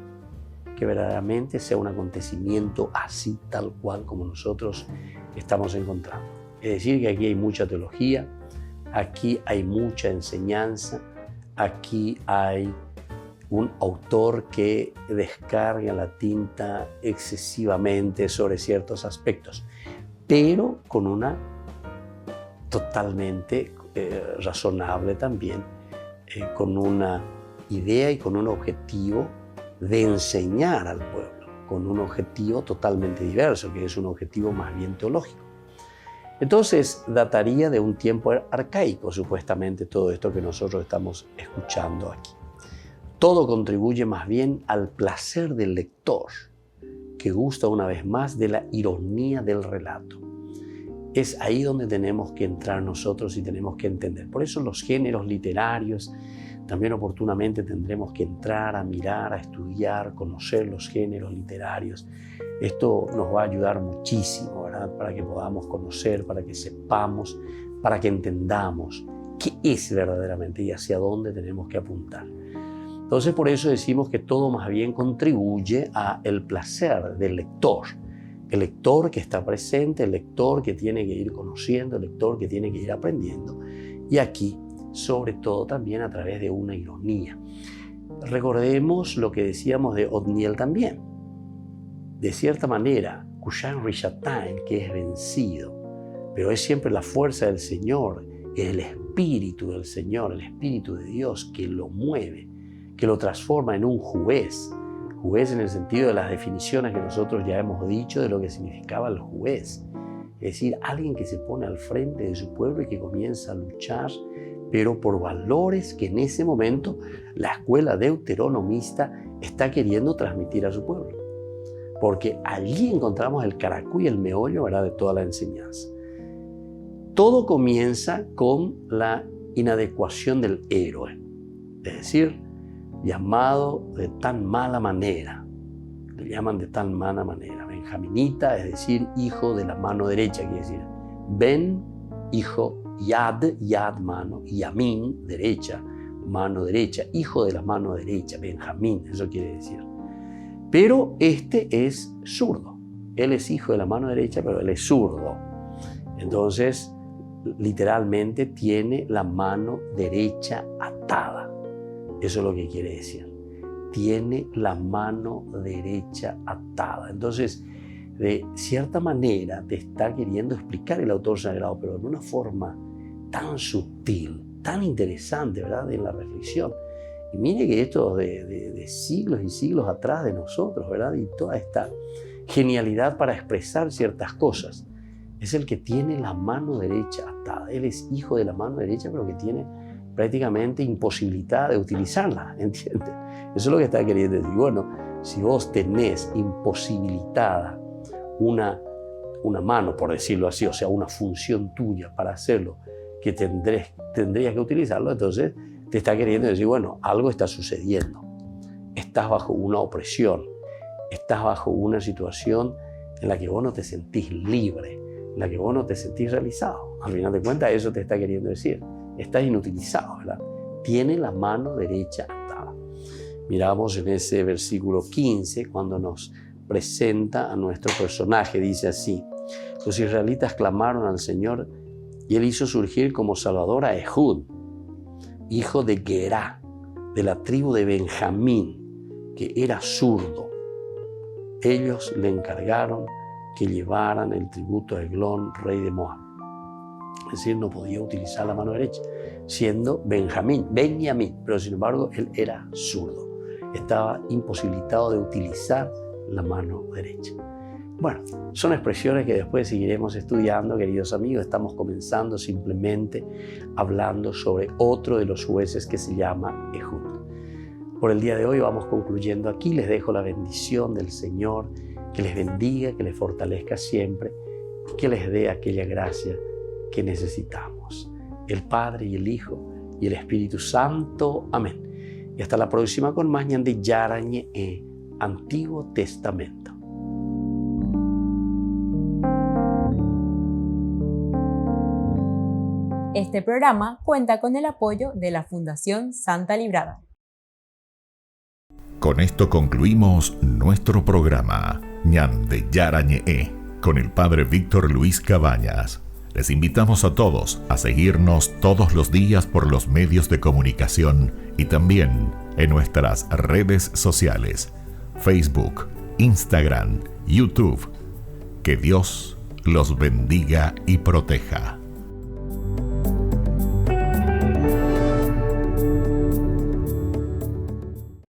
que verdaderamente sea un acontecimiento así, tal cual como nosotros estamos encontrando. Es decir, que aquí hay mucha teología, aquí hay mucha enseñanza, aquí hay un autor que descarga la tinta excesivamente sobre ciertos aspectos, pero con una totalmente razonable también, con una idea y con un objetivo de enseñar al pueblo, con un objetivo totalmente diverso, que es un objetivo más bien teológico. Entonces, dataría de un tiempo arcaico, supuestamente, todo esto que nosotros estamos escuchando aquí. Todo contribuye más bien al placer del lector, que gusta una vez más de la ironía del relato. Es ahí donde tenemos que entrar nosotros y tenemos que entender. Por eso los géneros literarios, también oportunamente tendremos que entrar a mirar, a estudiar, conocer los géneros literarios. Esto nos va a ayudar muchísimo, ¿verdad? Para que podamos conocer, para que sepamos, para que entendamos qué es verdaderamente y hacia dónde tenemos que apuntar. Entonces, por eso decimos que todo más bien contribuye al placer del lector. El lector que está presente, el lector que tiene que ir conociendo, el lector que tiene que ir aprendiendo. Y aquí, sobre todo, también a través de una ironía. Recordemos lo que decíamos de Otniel también. De cierta manera, Kushan Rishathaim, que es vencido, pero es siempre la fuerza del Señor, es el Espíritu del Señor, el Espíritu de Dios que lo mueve, que lo transforma en un juez. Juez en el sentido de las definiciones que nosotros ya hemos dicho de lo que significaba el juez. Es decir, alguien que se pone al frente de su pueblo y que comienza a luchar, pero por valores que en ese momento la escuela deuteronomista está queriendo transmitir a su pueblo. Porque allí encontramos el caracú y el meollo, ¿verdad?, de toda la enseñanza. Todo comienza con la inadecuación del héroe, es decir, llamado de tan mala manera. Le llaman de tan mala manera. Benjaminita, es decir, hijo de la mano derecha, quiere decir Ben, hijo, Yad, mano, y Yamin, derecha, mano derecha, hijo de la mano derecha, Benjamín, eso quiere decir. Pero este es zurdo. Él es hijo de la mano derecha, pero él es zurdo. Entonces, literalmente tiene la mano derecha atada. Eso es lo que quiere decir. Tiene la mano derecha atada. Entonces, de cierta manera te está queriendo explicar el autor sagrado, pero de una forma tan sutil, tan interesante, ¿verdad?, en la reflexión. Y mire que esto de siglos y siglos atrás de nosotros, ¿verdad?, y toda esta genialidad para expresar ciertas cosas. Es el que tiene la mano derecha atada. Él es hijo de la mano derecha, pero que tiene prácticamente imposibilitada de utilizarla, ¿entiendes? Eso es lo que está queriendo decir. Bueno, si vos tenés imposibilitada una mano, por decirlo así, o sea, una función tuya para hacerlo, que tendrías que utilizarlo, entonces te está queriendo decir, bueno, algo está sucediendo. Estás bajo una opresión, estás bajo una situación en la que vos no te sentís libre, en la que vos no te sentís realizado. Al final de cuentas, eso te está queriendo decir. Estás inutilizado, ¿verdad? Tiene la mano derecha atada. Miramos en ese versículo 15 cuando nos presenta a nuestro personaje. Dice así: los israelitas clamaron al Señor y Él hizo surgir como Salvador a Ehud, hijo de Gerá, de la tribu de Benjamín, que era zurdo. Ellos le encargaron que llevaran el tributo a Eglón, rey de Moab. Es decir, no podía utilizar la mano derecha, siendo Benjamín, pero sin embargo él era zurdo. Estaba imposibilitado de utilizar la mano derecha. Bueno, son expresiones que después seguiremos estudiando, queridos amigos. Estamos comenzando simplemente hablando sobre otro de los jueces que se llama Ehud. Por el día de hoy vamos concluyendo aquí. Les dejo la bendición del Señor, que les bendiga, que les fortalezca siempre, que les dé aquella gracia que necesitamos. El Padre y el Hijo y el Espíritu Santo. Amén. Y hasta la próxima con más Ñande Yarañe, Antiguo Testamento. Este programa cuenta con el apoyo de la Fundación Santa Librada. Con esto concluimos nuestro programa Ñande Yarañe con el Padre Víctor Luis Cabañas. Les invitamos a todos a seguirnos todos los días por los medios de comunicación y también en nuestras redes sociales, Facebook, Instagram, YouTube. Que Dios los bendiga y proteja.